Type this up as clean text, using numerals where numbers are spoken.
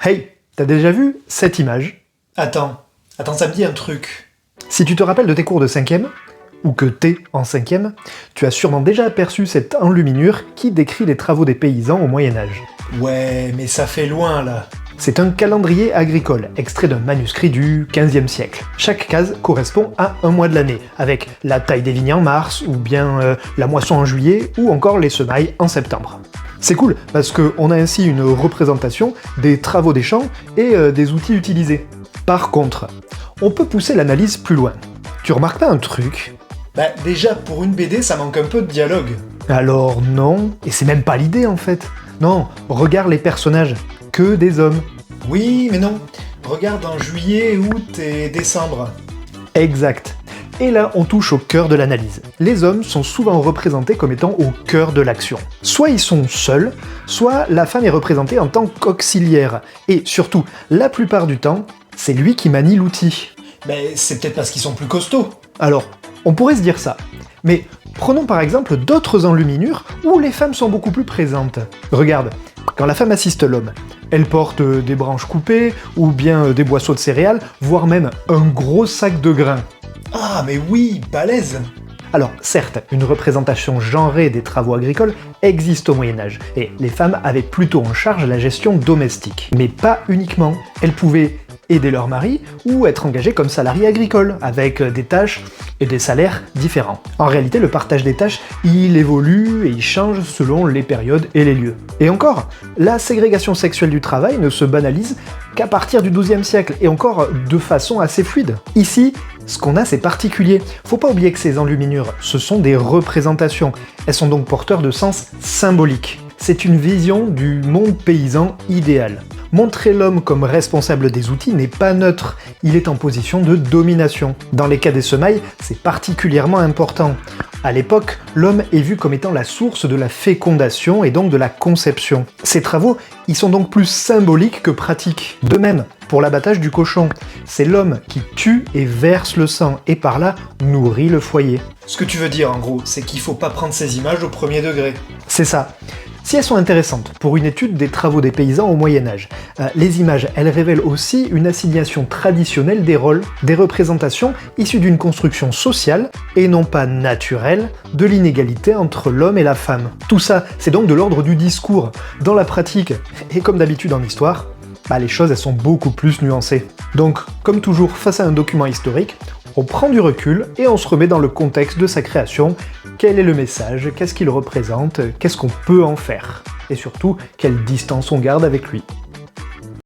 Hey, t'as déjà vu cette image? Attends, ça me dit un truc. Si tu te rappelles de tes cours de 5e, ou que t'es en 5e, tu as sûrement déjà aperçu cette enluminure qui décrit les travaux des paysans au Moyen-Âge. Ouais, mais ça fait loin là. C'est un calendrier agricole, extrait d'un manuscrit du XVe siècle. Chaque case correspond à un mois de l'année, avec la taille des vignes en mars, ou bien la moisson en juillet, ou encore les semailles en septembre. C'est cool, parce qu'on a ainsi une représentation des travaux des champs et des outils utilisés. Par contre, on peut pousser l'analyse plus loin. Tu remarques pas un truc? Bah déjà, pour une BD, ça manque un peu de dialogue. Alors non, et c'est même pas l'idée en fait. Non, regarde les personnages, que des hommes. Oui, mais non. Regarde en juillet, août et décembre. Exact. Et là, on touche au cœur de l'analyse. Les hommes sont souvent représentés comme étant au cœur de l'action. Soit ils sont seuls, soit la femme est représentée en tant qu'auxiliaire. Et surtout, la plupart du temps, c'est lui qui manie l'outil. Mais c'est peut-être parce qu'ils sont plus costauds. Alors, on pourrait se dire ça. Mais prenons par exemple d'autres enluminures où les femmes sont beaucoup plus présentes. Regarde, quand la femme assiste l'homme, elle porte des branches coupées, ou bien des boisseaux de céréales, voire même un gros sac de grains. Ah, mais oui, balèze. Alors, certes, une représentation genrée des travaux agricoles existe au Moyen-Âge, et les femmes avaient plutôt en charge la gestion domestique. Mais pas uniquement. Elles pouvaient aider leur mari ou être engagées comme salariées agricoles, avec des tâches et des salaires différents. En réalité, le partage des tâches, il évolue et il change selon les périodes et les lieux. Et encore, la ségrégation sexuelle du travail ne se banalise qu'à partir du XIIe siècle, et encore de façon assez fluide. Ici, ce qu'on a, c'est particulier. Faut pas oublier que ces enluminures, ce sont des représentations. Elles sont donc porteurs de sens symbolique. C'est une vision du monde paysan idéal. Montrer l'homme comme responsable des outils n'est pas neutre, il est en position de domination. Dans les cas des semailles, c'est particulièrement important. À l'époque, l'homme est vu comme étant la source de la fécondation et donc de la conception. Ces travaux, ils sont donc plus symboliques que pratiques. De même, pour l'abattage du cochon, c'est l'homme qui tue et verse le sang, et par là nourrit le foyer. Ce que tu veux dire en gros, c'est qu'il faut pas prendre ces images au premier degré. C'est ça. Si elles sont intéressantes pour une étude des travaux des paysans au Moyen-Âge, les images, elles révèlent aussi une assignation traditionnelle des rôles, des représentations issues d'une construction sociale, et non pas naturelle, de l'inégalité entre l'homme et la femme. Tout ça, c'est donc de l'ordre du discours. Dans la pratique, et comme d'habitude en histoire, les choses elles sont beaucoup plus nuancées. Donc, comme toujours face à un document historique, on prend du recul et on se remet dans le contexte de sa création. Quel est le message? Qu'est-ce qu'il représente? Qu'est-ce qu'on peut en faire? Et surtout, quelle distance on garde avec lui?